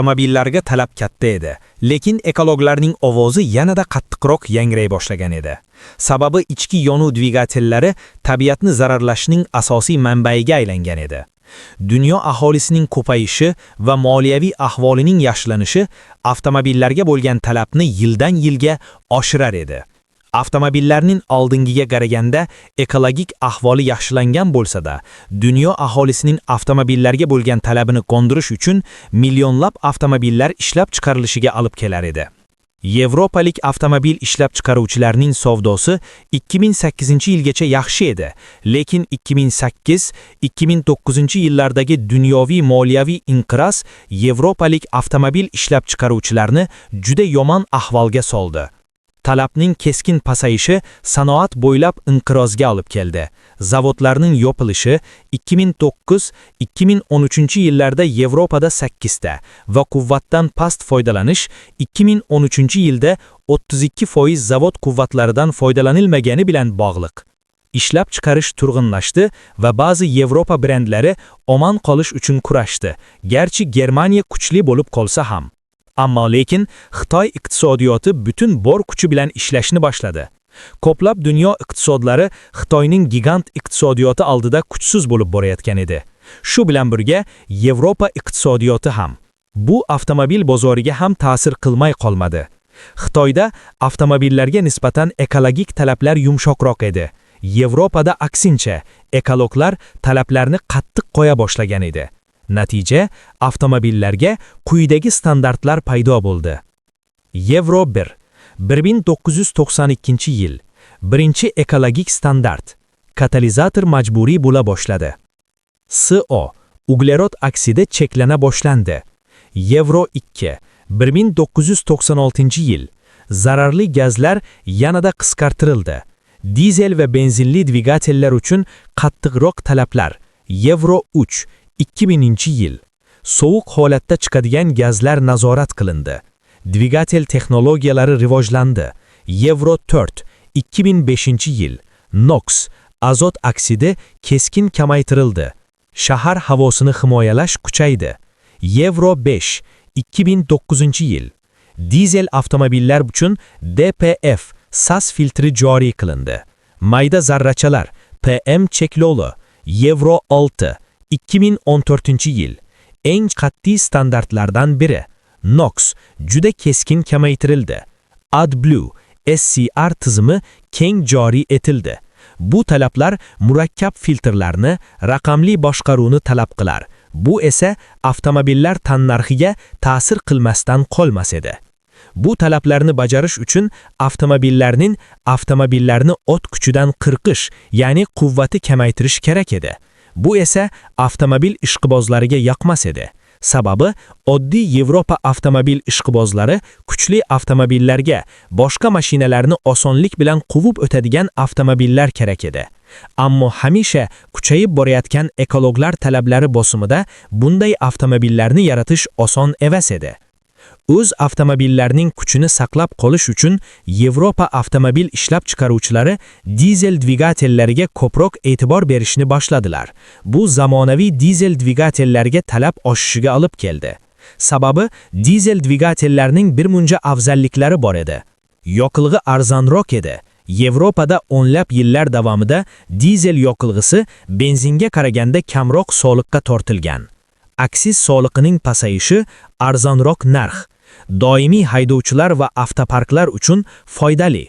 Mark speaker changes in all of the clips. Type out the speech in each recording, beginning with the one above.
Speaker 1: Avtomobillarga talab katta edi, lekin ekologlarning ovozi yanada qattiqroq yangray boshlagan edi. Sababi ichki yonuv dvigatellari tabiatni zararlashning asosiy manbaiga aylangan edi. Dunyo aholisining ko'payishi va moliyaviy ahvolining yaxshilanishi avtomobillarga bo'lgan talabni yildan-yilga oshirar edi. Avtomobillarning oldingiga qaraganda ekologik ahvoli yaxshilangan bo'lsa-da, dunyo aholisining avtomobillarga bo'lgan talabini qondirish uchun millionlab avtomobillar ishlab chiqarilishiga olib kelar edi. Yevropalik avtomobil ishlab chiqaruvchilarning savdosi 2008-yilgacha yaxshi edi, lekin 2008-2009 yillardagi dunyoviy moliyaviy inqiroz yevropalik avtomobil ishlab chiqaruvchilarni juda yomon ahvolga soldi. Talabning keskin pasayishi sanoat bo'ylab inqirozga olib keldi. Zavodlarning yopilishi 2009-2013 yillarda Yevropada 8 ta va quvvatdan past foydalanish 2013 yilda 32% zavod quvvatlaridan foydalanilmagani bilan bog'liq. Ishlab chiqarish turg'unlashdi va ba'zi Yevropa brendlari omon qolish uchun kurashdi, garchi Germaniya kuchli bo'lib qolsa ham. Ammo lekin Xitoy iqtisodiyoti butun bor kuchi bilan ishlashni boshladi. Ko'plab dunyo iqtisodlari Xitoyning gigant iqtisodiyoti oldida kuchsiz bo'lib borayotgan edi. Shu bilan birga Yevropa iqtisodiyoti ham bu avtomobil bozoriga ham ta'sir qilmay qolmadi. Xitoyda avtomobillarga nisbatan ekologik talablar yumshoqroq edi. Yevropada aksincha, ekologlar talablarni qattiq qo'ya boshlagan edi. Natija, avtomobillarga quyidagi standartlar paydo bo'ldi. Euro 1, 1992-yil, birinchi ekologik standart. Katalizator majburiy bo'la boshladi. CO, uglerod oksidi cheklana boshlandi. Euro 2, 1996-yil, zararli gazlar yanada qisqartirildi. Dizel va benzinli dvigatellar uchun qattiqroq talablar. Euro 3, 2000-yil. Sovuq holatda chiqadigan gazlar nazorat qilindi. Dvigatel texnologiyalari rivojlandi. Euro 4, 2005-yil. NOx, azot oksidi keskin kamaytirildi. Shahar havosini himoyalash kuchaydi. Euro 5, 2009-yil. Dizel avtomobillar uchun DPF, SAS filtri joriy qilindi. Mayda zarrachalar, PM cheklovi. Euro 6, 2014-yil. Eng qat'iy standartlardan biri. NOx juda keskin kamaytirildi. AdBlue, SCR tizimi keng joriy etildi. Bu talablar murakkab filtrlarni, raqamli boshqaruvni talab qilar. Bu esa avtomobillar tannarxiga ta'sir qilmasdan qolmas edi. Bu talablarni bajarish uchun avtomobillarni ot kuchidan qirqish, ya'ni quvvati kamaytirish kerak edi. Bu esa avtomobil ishqibozlariga yoqmas edi. Sababi, oddiy Yevropa avtomobil ishqibozlari kuchli avtomobillarga, boshqa mashinalarni osonlik bilan quvib o'tadigan avtomobillar kerak edi. Ammo hamisha kuchayib borayotgan ekologlar talablari bosimida bunday avtomobillarni yaratish oson emas edi. O'z avtomobillarning kuchini saqlab qolish uchun Yevropa avtomobil ishlab chiqaruvchilari dizel dvigatellariga ko'proq e'tibor berishni boshladilar. Bu zamonaviy dizel dvigatellariga talab oshishiga olib keldi. Sababi, dizel dvigatellarning bir muncha afzalliklari bor edi. Yoqilg'i arzonroq edi. Yevropada o'nlab yillar davomida dizel yoqilg'isi benzinga qaraganda kamroq soliqqa tortilgan. Aksiz soliqining pasayishi, arzonroq narx, doimiy haydovchilar va avtoparklar uchun foydali.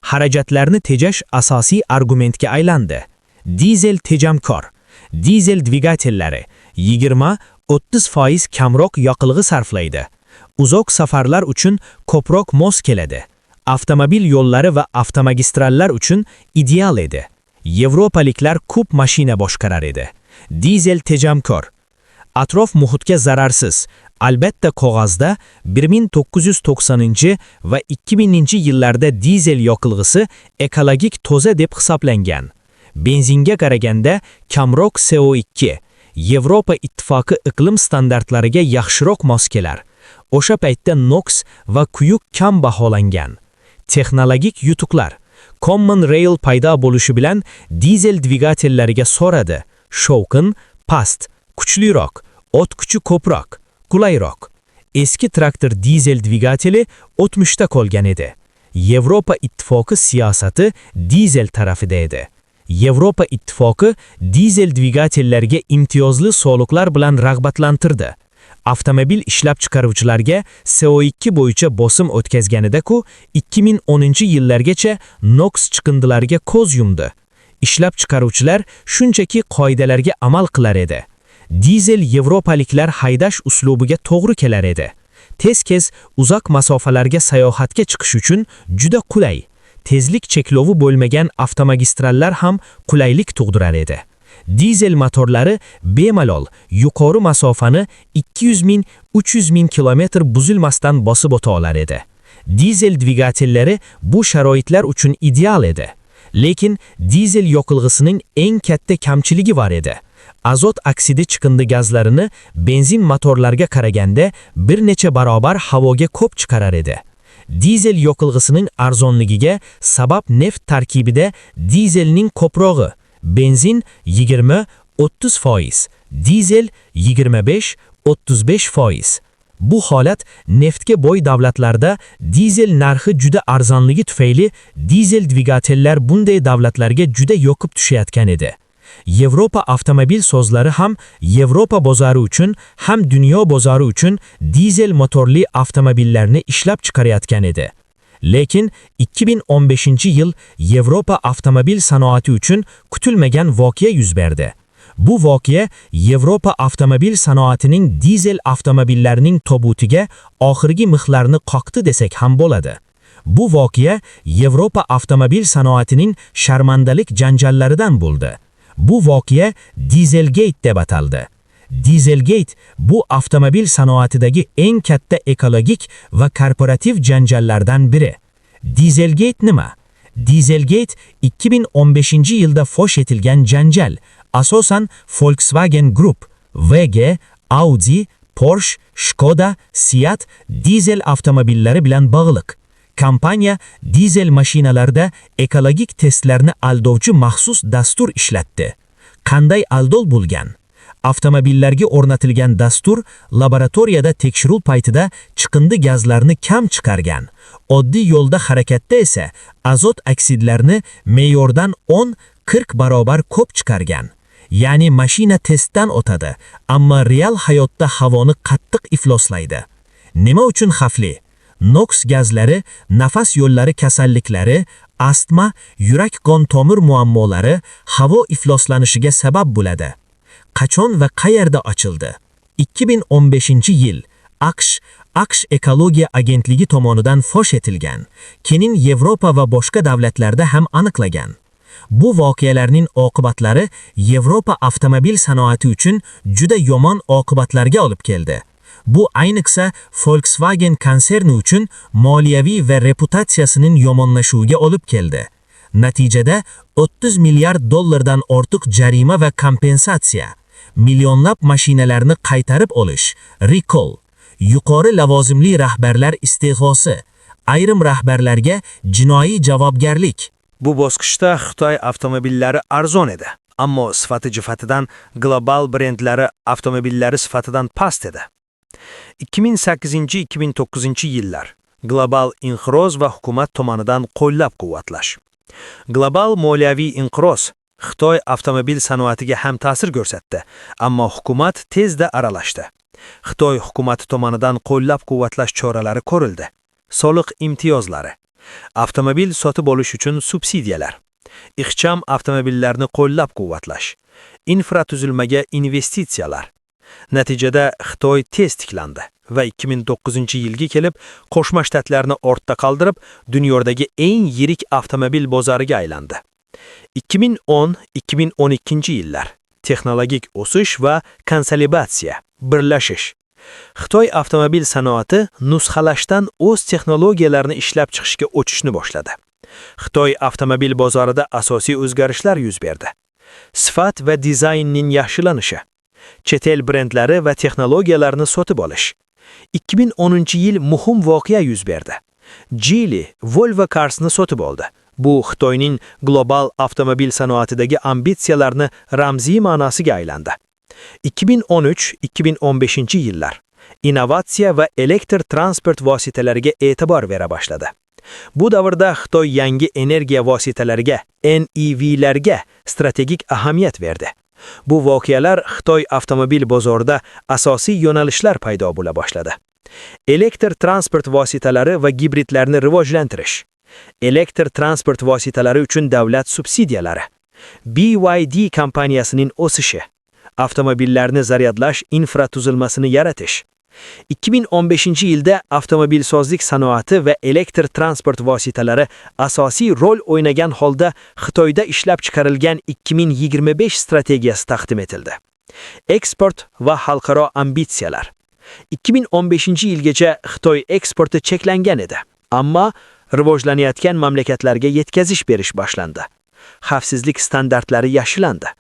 Speaker 1: Xarajatlarni tejash asosiy argumentga aylandi. Dizel tejamkor. Dizel dvigatellari 20-30% kamroq yoqilg'i sarflaydi. Uzoq safarlar uchun ko'proq mos keladi. Avtomobil yo'llari va avtomagistrallar uchun ideal edi. Yevropaliklar ko'p mashina boshqarar edi. Dizel tejamkor. Atrof muhitga zararsiz. Albatta qog'ozda 1990 va 2000 yillarda dizel yoqilg'isi ekologik toza deb hisoblangan. Benzinga qaraganda kamroq CO2. Yevropa ittifoqi iqlim standartlariga yaxshiroq mos kelar. O'sha paytda NOx va kuyuk kam baholangan. Texnologik yutuqlar. Common Rail paydo bo'lishi bilan dizel dvigatellariga so'radi. Shovqin past, kuchliroq, o't kuchi ko'proq, qulayroq. Eski traktor dizel dvigateli 60'ta qolgan edi. Yevropa ittifoqi siyosati dizel tarafida edi. Yevropa ittifoqi dizel dvigatellarga imtiyozli soliqlar bilan rag'batlantirdi. Avtomobil ishlab chiqaruvchilarga CO2 bo'yicha bosim o'tkazganida-ku 2010-yillargacha NOx chiqindilariga ko'z yumdi. Ishlab chiqaruvchilar shunchaki qoidalarga amal qilar edi. Dizel yevropaliklar haydash uslubiga to'g'ri kelar edi. Tez-kez uzoq masofalarga sayohatga chiqish uchun juda qulay. Tezlik cheklovi bo'lmagan avtomagistrallar ham qulaylik tug'dirar edi. Dizel motorlari bemalol yuqori masofani 200 ming, 300 ming kilometr buzilmasdan bosib o'ta olar edi. Dizel dvigatellari bu sharoitlar uchun ideal edi. Lekin dizel yoqilg'isining eng katta kamchiligi bor edi. Azot oksidi chiqindi gazlarini benzin motorlarga qaraganda bir necha barobar havoga ko'p chiqarar edi. Dizel yoqilg'isining arzonligiga sabab neft tarkibida dizelning ko'prog'i. Benzin 20-30%, dizel 25-35%. Bu holat neftga boy davlatlarda dizel narxi juda arzonligi tufayli dizel dvigatellar bunday davlatlarga juda yoqib tushayotgan edi. Yevropa avtomobil sozlari ham Yevropa bozori uchun ham dunyo bozori uchun dizel motorli avtomobillarni ishlab chiqarayotgan edi. Lekin 2015-yil Yevropa avtomobil sanoati uchun kutilmagan voqea yuz berdi. Bu voqea Yevropa avtomobil sanoatining dizel avtomobillarining tobutiga oxirgi mixlarni qoqdi desak ham bo'ladi. Bu voqea Yevropa avtomobil sanoatining sharmandalik janjallaridan bo'ldi. Bu voqea Dieselgate deb ataldi. Dieselgate bu avtomobil sanoatidagi eng katta ekologik va korporativ janjallardan biri. Dieselgate nima? Dieselgate 2015-yilda fosh etilgan janjal, asosan Volkswagen Group, VG, Audi, Porsche, Skoda, Seat dizel avtomobillari bilan bog'liq. Kompaniya dizel mashinalarda ekologik testlarni aldovchi maxsus dastur ishlatdi. Qanday aldov bo'lgan? Avtomobillarga o'rnatilgan dastur laboratoriyada tekshiruv paytida chiqindi gazlarni kam chiqargan. Oddiy yo'lda harakatda esa azot oksidlarini me'yordan 10-40 barobar ko'p chiqargan. Ya'ni mashina testdan o'tadi, ammo real hayotda havoni qattiq ifloslaydi. Nima uchun xavfli? NOx gazlari nafas yo'llari kasalliklari, astma, yurak-qon tomir muammolari, havo ifloslanishiga sabab bo'ladi. Qachon va qayerda ochildi? 2015-yil AQSh Ekologiya agentligi tomonidan fosh etilgan. Keyin Yevropa va boshqa davlatlarda ham aniqlagan. Bu voqealarning oqibatlari Yevropa avtomobil sanoati uchun juda yomon oqibatlarga olib keldi. Bu ayniqsa Volkswagen konserni uchun moliyaviy va reputatsiyasining yomonlashuviga olib keldi. Natijada 30 milliard dollardan ortiq jarima va kompensatsiya, millionlab mashinalarni qaytarib olish, recall, yuqori lavozimli rahbarlar iste'fosi, ayrim rahbarlarga jinoiy javobgarlik.
Speaker 2: Bu bosqichda Xitoy avtomobillari arzon edi, ammo sifati jihatidan global brendlari avtomobillari sifatidan past edi. 2008-2009-yillar global inqiroz va hukumat tomonidan qo'llab-quvvatlash. Global moliyaviy inqiroz Xitoy avtomobil sanoatiga ham ta'sir ko'rsatdi, ammo hukumat tezda aralashdi. Xitoy hukumati tomonidan qo'llab-quvvatlash choralari ko'rildi. Soliq imtiyozlari, avtomobil sotib olish uchun subsidiyalar, ixcham avtomobillarni qo'llab-quvvatlash, infratuzilmaga investitsiyalar. Natijada Xitoy tez tiklandi va 2009-yilga kelib Qo'shma Shtatlarni ortda qoldirib, dunyodagi eng yirik avtomobil bozoriga aylandi. 2010-2012-yillar texnologik o'sish va konsolidatsiya, birlashish. Xitoy avtomobil sanoati nusxalashdan o'z texnologiyalarini ishlab chiqishga o'tishni boshladi. Xitoy avtomobil bozorida asosiy o'zgarishlar yuz berdi. Sifat va dizaynning yaxshilanishi, chet el brendlari va texnologiyalarni sotib olish. 2010-yil muhim voqea yuz berdi. Geely Volvo Cars'ni sotib oldi. Bu Xitoyning global avtomobil sanoatidagi ambitsiyalarni ramziy ma'nosiga aylandi. 2013-2015-yillar innovatsiya va elektr transport vositalariga e'tibor bera boshladi. Bu davrda Xitoy yangi energiya vositalariga, NEV'larga strategik ahamiyat berdi. Bu voqealar Xitoy avtomobil bozorida asosiy yo'nalishlar paydo bo'la boshladi. Elektr transport vositalari va gibridlarni rivojlantirish. Elektr transport vositalari uchun davlat subsidiyalari. BYD kompaniyasining o'sishi. Avtomobillarni zaryadlash infratuzilmasini yaratish. 2015-yilda avtomobilsozlik sanoati va elektr transport vositalari asosiy rol o'ynagan holda Xitoyda ishlab chiqarilgan 2025 strategiyasi taqdim etildi. Eksport va xalqaro ambitsiyalar. 2015-yilgacha Xitoy eksporti cheklangan edi, ammo rivojlanayotgan mamlakatlarga yetkazish berish boshlandi. Xavfsizlik standartlari yaxshilandi.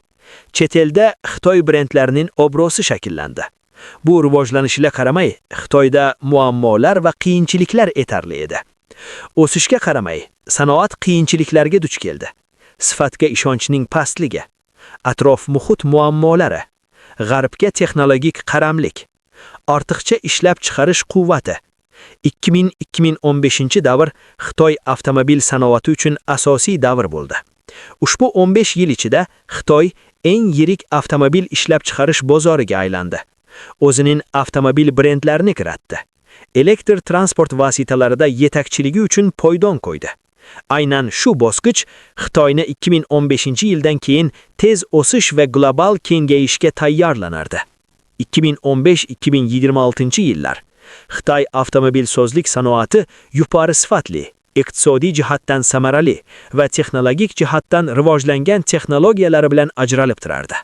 Speaker 2: Chet elda Xitoy brendlarining obro'si shakllandi. Bu rivojlanishga qaramay, Xitoyda muammolar va qiyinchiliklar yetarli edi. O'sishga qaramay, sanoat qiyinchiliklarga duch keldi. Sifatga ishonchning pastligi, atrof muhit muammolari, g'arbga texnologik qaramlik, ortiqcha ishlab chiqarish quvvati. 2000-2015 davr Xitoy avtomobil sanoati uchun asosiy davr bo'ldi. Ushbu 15 yil ichida Xitoy eng yirik avtomobil ishlab chiqarish bozoriga aylandi. O'zining avtomobil brendlarini kiratdi. Elektr transport vositalarida yetakchiligi uchun poydon qo'ydi. Aynan shu bosqich Xitoyni 2015-yildan keyin tez o'sish va global kengayishga tayyorlanardi. 2015-2026-yillar Xitoy avtomobilsozlik sanoati yuqori sifatli, iqtisodiy jihatdan samarali va texnologik jihatdan rivojlangan texnologiyalari bilan ajralib turardi.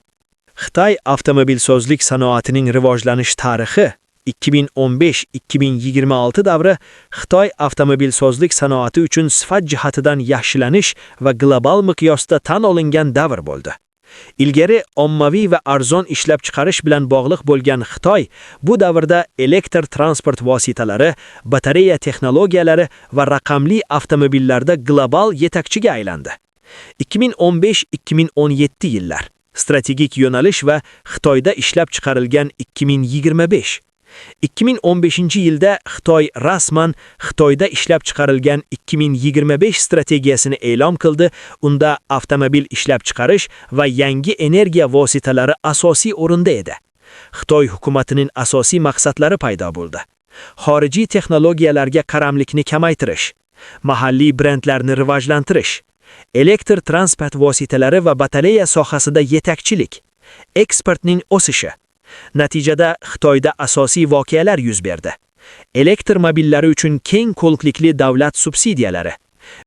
Speaker 2: Xitoy avtomobilsozlik sanoatining rivojlanish tarixi 2015-2026 davri Xitoy avtomobilsozlik sanoati uchun sifat jihatidan yaxshilanish va global miqyosda tan olingan davr bo'ldi. Ilgari ommaviy va arzon ishlab chiqarish bilan bog'liq bo'lgan Xitoy bu davrda elektr transport vositalari, batareya texnologiyalari va raqamli avtomobillarda global yetakchiga aylandi. 2015-2017 yillar strategik yo'nalish va Xitoyda ishlab chiqarilgan 2025. 2015-yilda Xitoy rasman Xitoyda ishlab chiqarilgan 2025 strategiyasini e'lon qildi. Unda avtomobil ishlab chiqarish va yangi energiya vositalari asosiy o'rinda edi. Xitoy hukumatining asosiy maqsadlari paydo bo'ldi. Xorijiy texnologiyalarga qaramlikni kamaytirish, mahalliy brendlarni rivojlantirish, elektr transport vositalari va batareya sohasida yetakchilik, eksportning o'sishi. Natijada Xitoyda asosiy voqealar yuz berdi. Elektr mobillari uchun keng qo'llikli davlat subsidiyalari,